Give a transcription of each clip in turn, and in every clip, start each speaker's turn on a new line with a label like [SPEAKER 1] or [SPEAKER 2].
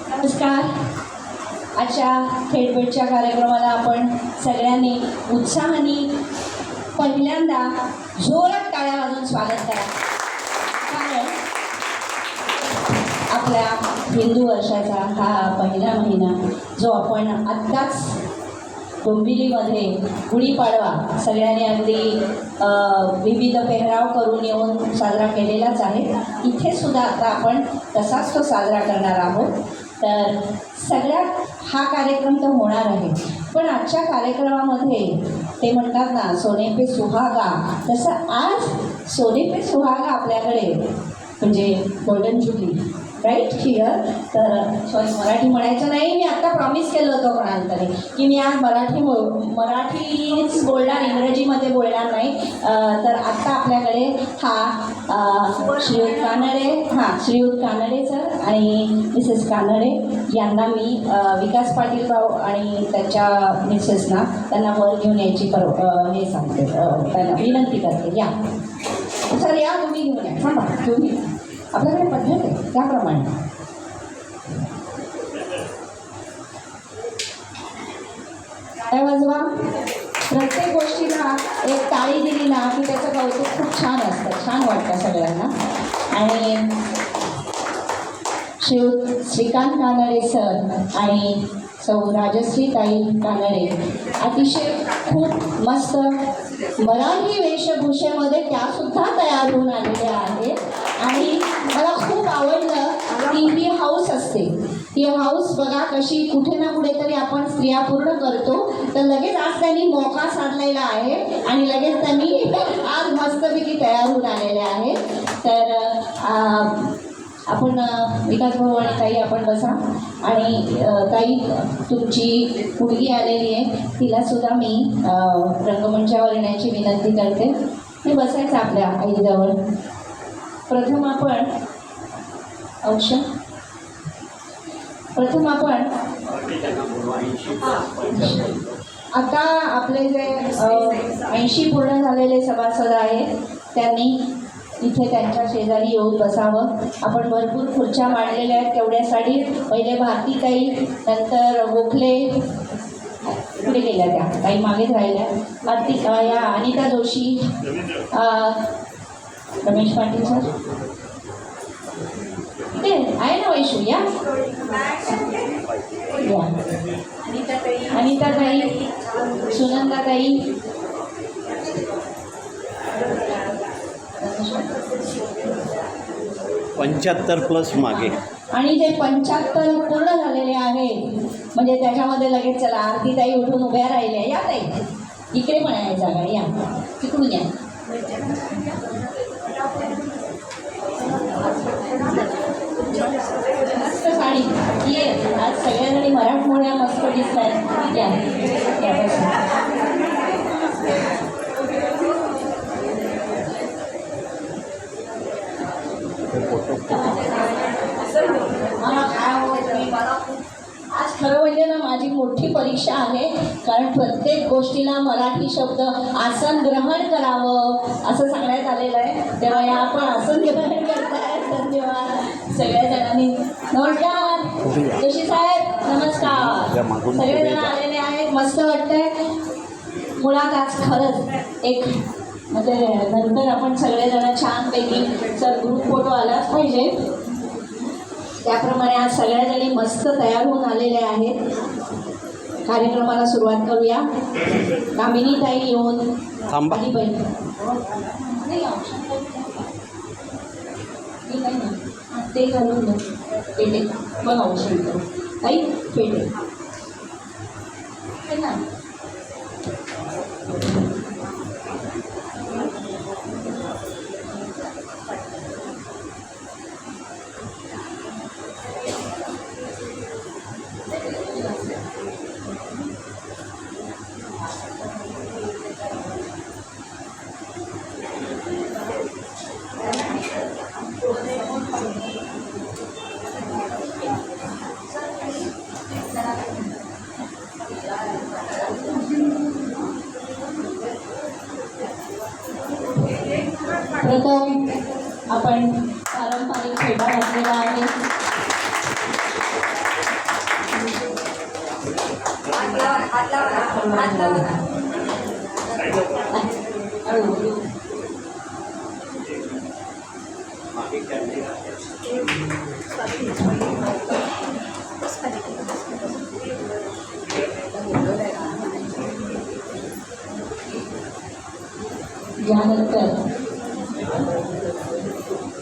[SPEAKER 1] नमस्कार. आजच्या थेटभेटच्या कार्यक्रमाला आपण सगळ्यांनी उत्साहाने पहिल्यांदा जोरात टाळ्या वाजवून स्वागत करा. कारण आपल्या हिंदू वर्षाचा हा पहिला महिना जो आपण आत्ताच डोंबिवलीमध्ये गुढीपाडवा सगळ्यांनी अगदी विविध पेहराव करून येऊन साजरा केलेलाच आहे. इथे सुद्धा आता आपण तसाच तो साजरा करणार आहोत. तर सगळ्यात हा कार्यक्रम तर होणार आहे, पण आजच्या कार्यक्रमामध्ये ते म्हणतात ना सोने पे सुहागा, तसं आज सोने पे सुहागा आपल्याकडे म्हणजे गोल्डन जुबली राईट हिअर. तर सॉरी मराठी म्हणायचं नाही, मी आत्ता प्रॉमिस केलं होतं कोणाला तरी की मी आज मराठीच बोलणार, इंग्रजीमध्ये बोलणार नाही. तर आत्ता आपल्याकडे हा श्रीयुत कानडे सर आणि मिसेस कानडे यांना मी विकास पाटील भाऊ आणि त्यांच्या मिसेसना त्यांना वर घेऊन यायची हे सांगते, त्यांना विनंती करते. या सर, या तुम्ही घेऊन या. थांबा, तुम्ही आपल्याकडे पद्धत आहे त्याप्रमाणे. काय वाजवा. प्रत्येक गोष्टीला एक टाळी दिली ना की त्याचं कौतुक खूप छान असतं, छान वाटतं सगळ्यांना. आणि श्रीकांत कानडे सर आणि सौ राजश्री ताई कानडे अतिशय खूप मस्त मराठी वेशभूषेमध्ये त्यासुद्धा तयार होऊन आलेल्या आहेत. आणि मला खूप आवडलं की ही हाऊस असते, ही हाऊस बघा कशी कुठे ना कुठेतरी आपण स्त्रिया पूर्ण करतो. तर लगेच आज त्यांनी मोका साधलेला आहे आणि लगेच त्यांनी आज मस्तपैकी तयार होऊन आलेल्या आहेत. तर आपण विकास भाऊ आणि ताई आपण बसा. आणि ताई तुमची मुलगी आलेली आहे, तिलासुद्धा मी रंगमंचावर येण्याची विनंती करते. मी बसायचं आपल्या आईजवळ. प्रथम आपण आता आपले जे 80 पूर्ण झालेले सभासद आहेत त्यांनी इथे त्यांच्या शेजारी येऊन बसावं. आपण भरपूर खुर्च्या मांडलेल्या आहेत तेवढ्यासाठी. पहिले भारतीताई, नंतर गोखले, पुढे गेल्या त्या काही मागेच राहिल्या. या अनिता जोशी, रमेश पाटील सर इथे आहे ना. वैशू या. अनिता ताई, सुनंदा ताई,
[SPEAKER 2] 75+ मागे.
[SPEAKER 1] आणि जे 75 पूर्ण झालेले आहेत म्हणजे त्याच्यामध्ये लगेच चला आरती ताई उठून उभ्या राहिल्या. या ताई इकडे पण आहे जागा, या तिकडून या. मस्त साडी ये. आज सगळ्याजणी मराठमोळ्या मस्त दिसत आहेत. या आज खरं म्हणजे ना माझी मोठी परीक्षा आहे, कारण प्रत्येक गोष्टीला मराठी शब्द आसन ग्रहण करावं असं सांगण्यात आलेलं आहे. तेव्हा या आपण आसन ग्रहण करताय. धन्यवाद सगळ्या जणांनी. नमस्कार जोशी साहेब, नमस्कार. सगळेजण आलेले आहेत, मस्त वाटतंय. मुळात आज खरंच एक म्हणजे नंतर आपण सगळेजण छानपैकी सर ग्रुप फोटो आलाच पाहिजे त्याप्रमाणे आज सगळ्याजणी मस्त तयार होऊन आलेल्या आहेत. कार्यक्रमाला सुरुवात करूया. कामिनी ताई येऊन
[SPEAKER 2] थांबा.
[SPEAKER 1] ते घालून पेटे पण औषध ताई पेटे ना. प्रथम आपण पारंपरिक फेटा घातलेला आहे. यानंतर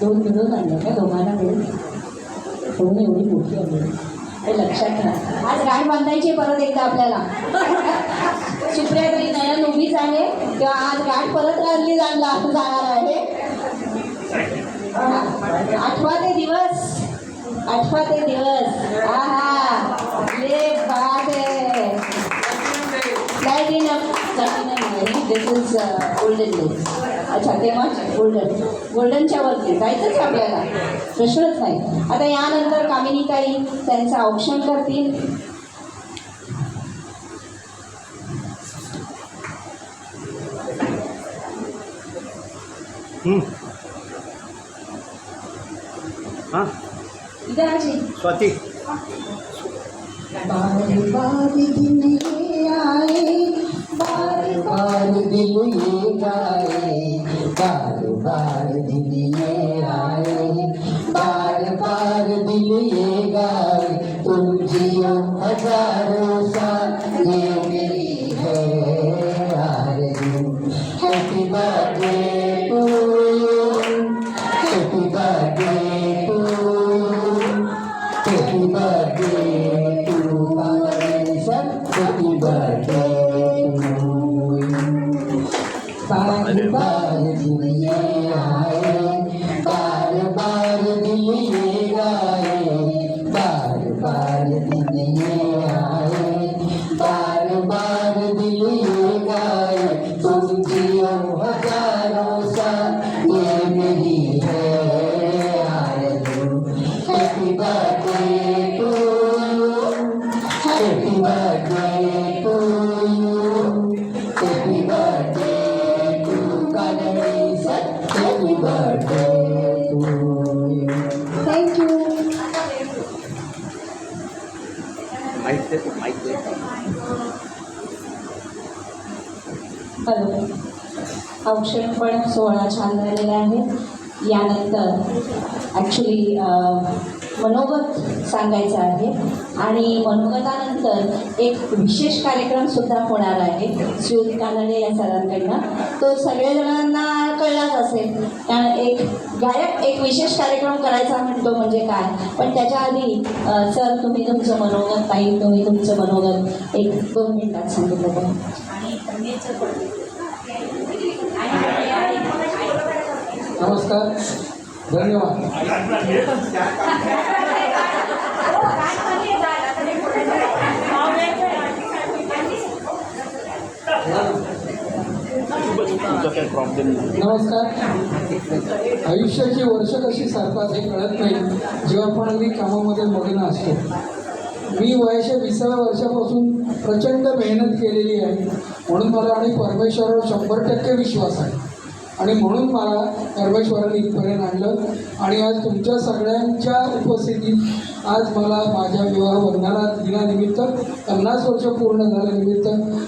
[SPEAKER 1] दोन मिळून आणले का दोघांना मिळून दोन एवढी मोठी आली हे लक्षात घ्या. आज गाठ बांधायची परत एकदा आपल्याला. सुप्रिया तरी नयन उभीच आहे किंवा आज गाठ परत आणली जाणार आहे. आठवा ते दिवस आहा ये बात है. दिस इज गोल्डन डेज. अच्छा तेव्हा गोल्डनच्या वरती जायचंच आपल्याला, प्रश्नच नाही. आता यानंतर कामिनीताई त्यांचं औक्षण करतील.
[SPEAKER 2] हां
[SPEAKER 1] इधर आजी.
[SPEAKER 2] स्वाती
[SPEAKER 1] बार बार दिन ये आए, बार बार दिल ये गाए, बार बार दिल ये आए, बार बार दिल ये गाए. तुम जियो हजारों साल ये मेरी है आरज़ू. Happy birthday to you, happy birthday to you, happy birthday to sir, happy birthday to you. बार बार दिल ये आए, बार बार दिल ये गाए, बार बार दिल ये आए, बार बार दिल ये गाए. तुम जियो हजारों साल ये मेरी है आरज़ू. Happy birthday to you, happy birthday to you, happy birthday to Kanade sir, happy birthday to you. Thank you.
[SPEAKER 2] माहिती
[SPEAKER 1] हॅलो. औक्षण पण सोहळा छान झालेला आहे. यानंतर ॲक्च्युली मनोगत सांगायचं आहे आणि मनोगतानंतर एक विशेष कार्यक्रमसुद्धा होणार आहे श्री कानडे या सरांकडनं. तो सगळेजणांना कळलाच असेल, कारण एक गायक एक विशेष कार्यक्रम करायचा म्हणतो म्हणजे काय. पण त्याच्या आधी सर तुम्ही तुमचं मनोगत, ताई तुम्ही तुमचं मनोगत 1-2 मिनिटात सांगितलं तर.
[SPEAKER 3] नमस्कार, धन्यवाद.
[SPEAKER 2] तुमचा काही प्रॉब्लेम नाही.
[SPEAKER 3] नमस्कार. आयुष्याची वर्ष कशी सरतात हे कळत नाही जेव्हा आपण अगदी कामामध्ये मग्न असतो. मी वयाच्या 20व्या वर्षापासून प्रचंड मेहनत केलेली आहे, म्हणून मला आणि परमेश्वरावर 100% विश्वास आहे. आणि म्हणून मला परमेश्वराने इथपर्यंत आणलं. आणि आज तुमच्या सगळ्यांच्या उपस्थितीत आज मला माझ्या विवाह वंदना दिनानिमित्त 50 वर्ष पूर्ण झाल्यानिमित्त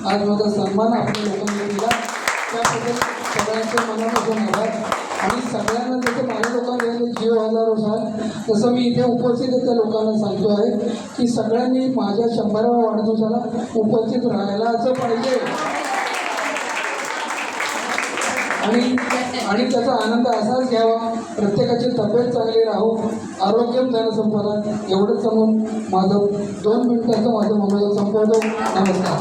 [SPEAKER 3] आज माझा सन्मान आपल्या लोकांनी दिला, त्याबद्दल सगळ्यांचे मनापासून आभार. आणि सगळ्यांना जसं माझ्या लोकांनी जीव हजारो साल, तसं मी इथे उपस्थित त्या लोकांना सांगतो आहे की सगळ्यांनी माझ्या 100व्या वाढदिवसाला उपस्थित राहायला असं पाहिजे. आणि त्याचा आनंद असाच घ्यावा. प्रत्येकाची तब्येत चांगली राहो, आरोग्यम धनसंपदा. एवढंच सांगून माझं 2 मिनिटाचं माझं मनोगत संपवतो. नमस्कार.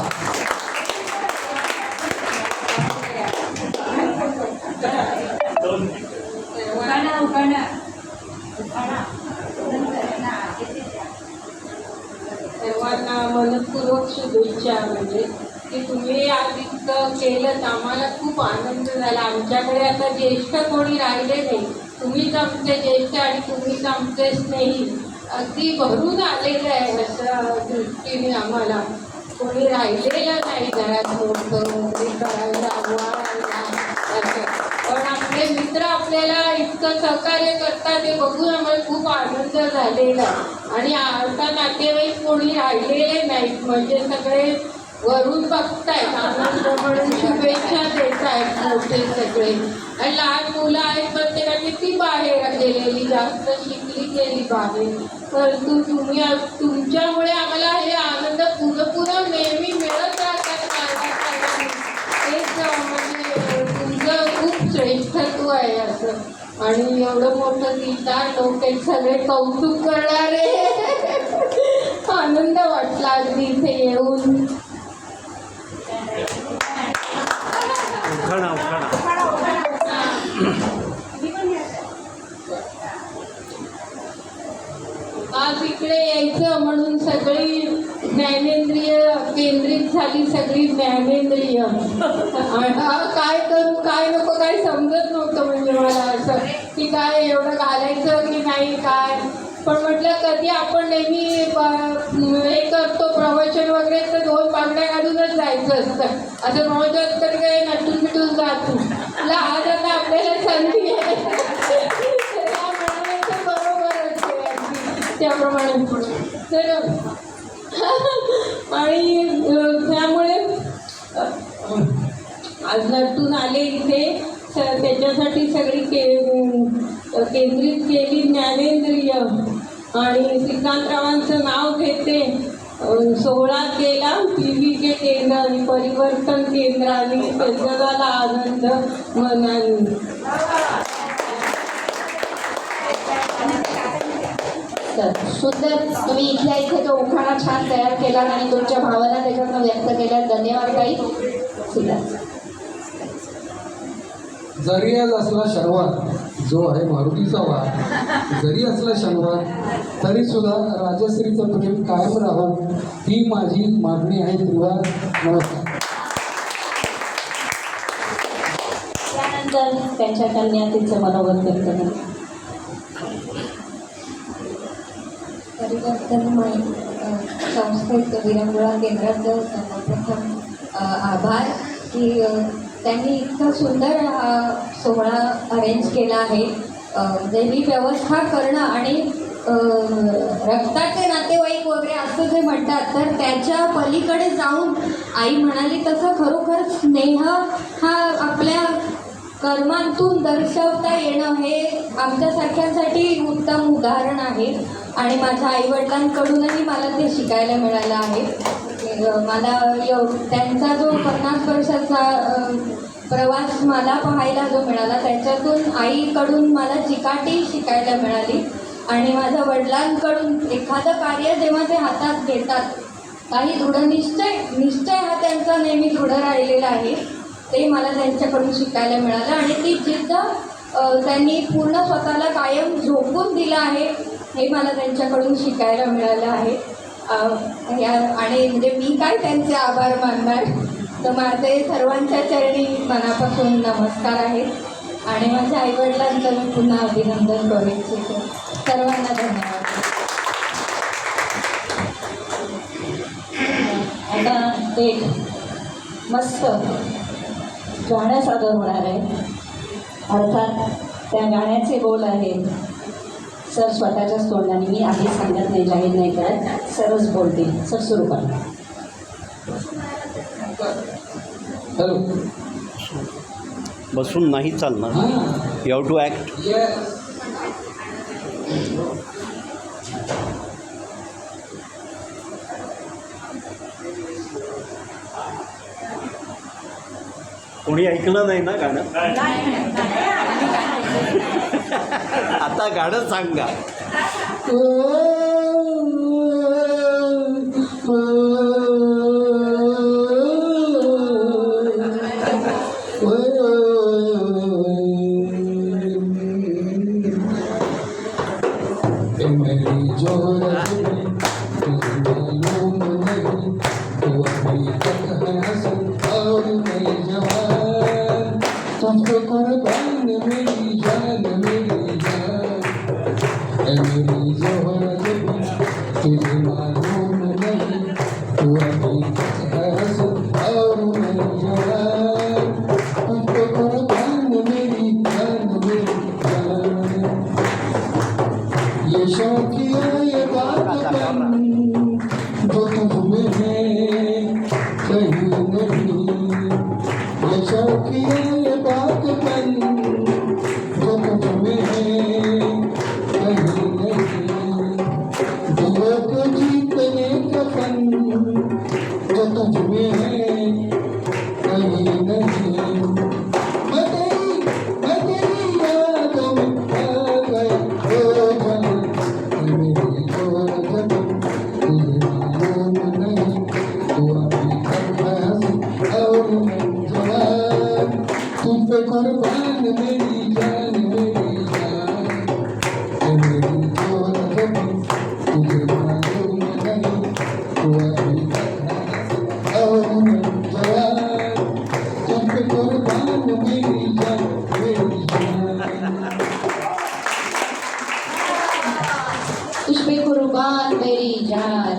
[SPEAKER 4] सर्वांना मनपूर्वक शुभेच्छा. म्हणजे की तुम्ही आज इतकं केलं, आम्हाला खूप आनंद झाला. आमच्याकडे आता ज्येष्ठ कोणी राहिले नाही, तुम्हीच आमचे ज्येष्ठ आणि तुम्हीच आमचे स्नेही. अगदी भरून आलेलं आहे असं दृष्टीने. आम्हाला कोणी राहिलेलं नाही घरात मोठं करायला वाढायला असं. पण आपले मित्र आपल्याला इतकं सहकार्य करतात हे बघून आम्हाला खूप आनंद झालेला. आणि आता नातेवाईक कोणी राहिलेले नाहीत, म्हणजे सगळे वरून बघतायत आनंद म्हणून शुभेच्छा देत आहेत मोठे सगळे. आणि लहान मुलं आहेत प्रत्येकाने ती बाहेर गेलेली, जास्त शिकली गेली बाहेर. परंतु तुम्ही तुमच्यामुळे आम्हाला हे आनंद पुरं नेहमी मिळत राहतात. हेच म्हणजे तुमचं खूप श्रेष्ठत्व आहे असं. आणि एवढं मोठं गीता लोक एक सगळे कौतुक करणारे. आनंद वाटला अगदी इथे येऊन.
[SPEAKER 2] उखाणा
[SPEAKER 4] आज इकडे यायचं म्हणून सगळी ज्ञानेंद्रिय केंद्रित झाली, सगळी ज्ञानेंद्रिय. काय करू काय नको काय समजत नव्हतं म्हणजे मला असं की काय एवढं घालायचं की नाही काय. पण म्हटलं कधी आपण नेहमी हे करतो प्रवचन वगैरे तर 2 बांगड्या घालूनच जायचं असतं. असं प्रवचन तरी काही नटून मिटून जातो. आज आता आपल्याला संधी आहे बरोबरच आहे त्याप्रमाणे. तर आणि त्यामुळे आज नटून आले इथे त्याच्यासाठी सगळी केंद्रित केली ज्ञानेंद्रिय. आणि श्रीकांतरावांचं नाव घेते. 16 केला PVK केंद्र आणि परिवर्तन केंद्र आणि जगाला आनंद मनाने.
[SPEAKER 1] तर सुंदर तुम्ही इथल्या इथे जो उखाणा छान तयार केला आणि तुमच्या भावना त्याच्यातून व्यक्त केल्या. धन्यवाद ताई.
[SPEAKER 3] जरी आज असला शनिवार जो आहे मारुतीचा वार, जरी असला शनिवार तरी सुद्धा राजश्रीचं प्रेम कायम राहो ही माझी मागणी आहे. त्रिवार नमस्कार.
[SPEAKER 1] त्यानंतर त्यांच्या कन्या तिचं मनोगत व्यक्त करतात.
[SPEAKER 5] परिवर्तन संस्थेत विरंगुळा केंद्राचं सर्वप्रथम आभार की त्यांनी इतका सुंदर हा सोहळा अरेंज केला आहे. देवी व्यवस्था करणं आणि रक्ताचे नातेवाईक वगैरे असं जे म्हणतात तर त्याच्या पलीकडे जाऊन आई म्हणाली तसं खरोखर स्नेह हा आपल्या कर्मांतून दर्शवता येणं हे आमच्यासारख्यांसाठी उत्तम उदाहरण आहे. आणि माझ्या आईवडिलांकडूनही मला ते शिकायला मिळालं आहे. मला त्यांचा जो 50 वर्षाचा प्रवास मला पाहायला जो मिळाला त्याच्यातून आईकडून मला चिकाटी शिकायला मिळाली. आणि माझ्या वडिलांकडून एखादं कार्य जेव्हा ते हातात घेतात काही निश्चय हा त्यांचा नेहमी दृढ राहिलेला आहे ते मला त्यांच्याकडून शिकायला मिळालं. आणि ती जिद्द त्यांनी पूर्ण स्वतःला कायम झोकून दिलं आहे हे मला त्यांच्याकडून शिकायला मिळालं आहे. आणि म्हणजे मी काय त्यांचे आभार मानणार. तर माझे सर्वांच्या चरणी मनापासून नमस्कार आहेत. आणि माझ्या आईवडिलांचं मी पुन्हा अभिनंदन करू इच्छिते. सर्वांना धन्यवाद.
[SPEAKER 1] आता एक मस्त गाणं सादर होणार आहे. अर्थात त्या गाण्याचे बोल आहेत सर स्वतःच्याच तोंडाने. मी आधी सांगत नाही, जाहीर नाही करत, सरच बोलतील. सर सुरू करा.
[SPEAKER 3] हॅलो.
[SPEAKER 2] बसून नाही चालणार. You have to act. कोणी ऐकलं नाही ना गाणं. आता गाणं सांगा.
[SPEAKER 3] तुझको कुर्बान मेरी जान मेरी जान मेरी जोहर तुझे मालूम नहीं तू अभी है हसन और मैं जवान तुझको कुर्बान मेरी जान ये शौकिया ये बात जो तुझ में है दिया ये बातपन जो तुझ में है कहीं नहीं, दिलों को जीतने का फन जो तुझ में है कहीं नहीं। मैं तेरी यादों में आ गया ओ जान, मेरी जोर जब तुझे मालूम नहीं, तू अभी तक है और मैं जवान, तुम पे कुर्बान मेरी जान मेरी जान, मेरी जोर जब तुझे मालूम नहीं, तू अभी तक है और मैं जवान, तुम पे कुर्बान मेरी जान मेरी जान।
[SPEAKER 1] तुझपे कुर्बान मेरी जान.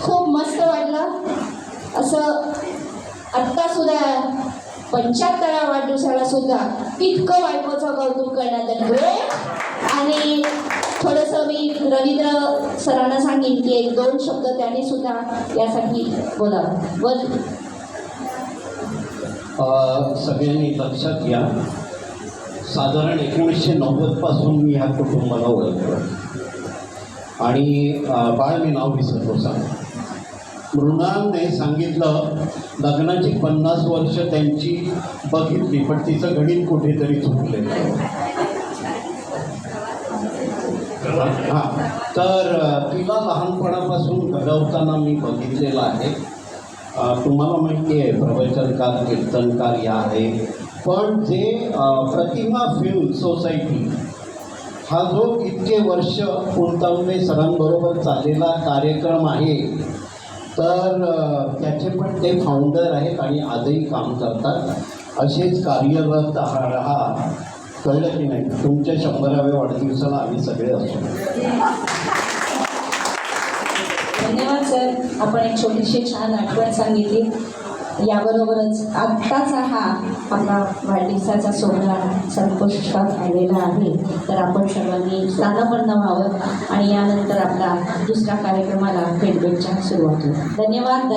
[SPEAKER 1] खूप मस्त वाटलं. असं आत्ता सुद्धा 75व्या वाढदिवसाला सुद्धा इतकं बायकोचं कौतुक करण्यात आलं. आणि थोडंसं मी रवींद्र सरांना सांगेन की 1-2 शब्द त्यांनी सुद्धा यासाठी बोलावं. बोल.
[SPEAKER 2] सगळ्यांनी लक्षात घ्या, साधारण 1990 पासून मी ह्या कुटुंबाला ओळखतो आणि बाळ मी नाव विसरतो सांग. मृणालने सांगितलं लग्नाची 50 वर्ष त्यांची बघितली, पण तिचं गणित कुठेतरी चुकलेलं. हां, तर तिला लहानपणापासून घडवताना मी बघितलेलं आहे. तुम्हाला माहिती आहे प्रवचनकार कीर्तनकार या आहे, पण जे प्रतिमा फिल्म सोसायटी हा जो इतके वर्ष पुणतावणे सरांबरोबर चाललेला कार्यक्रम आहे, तर त्याचे पण ते फाउंडर आहेत आणि आजही काम करतात. असेच कार्यरत राहा. कळलं की नाही? तुमच्या 100व्या वाढदिवसाला आम्ही सगळे असतो.
[SPEAKER 1] धन्यवाद सर. आपण एक छोटीशी छान आठवण सांगितली. याबरोबरच आत्ताचा हा आपला वाढदिवसाचा सोहळा संपुष्टात आलेला आहे. तर आपण सर्वांनी स्थानपन्न व्हावं आणि यानंतर आपला दुसऱ्या कार्यक्रमाला भेटभेटच्या सुरुवात होईल. धन्यवाद.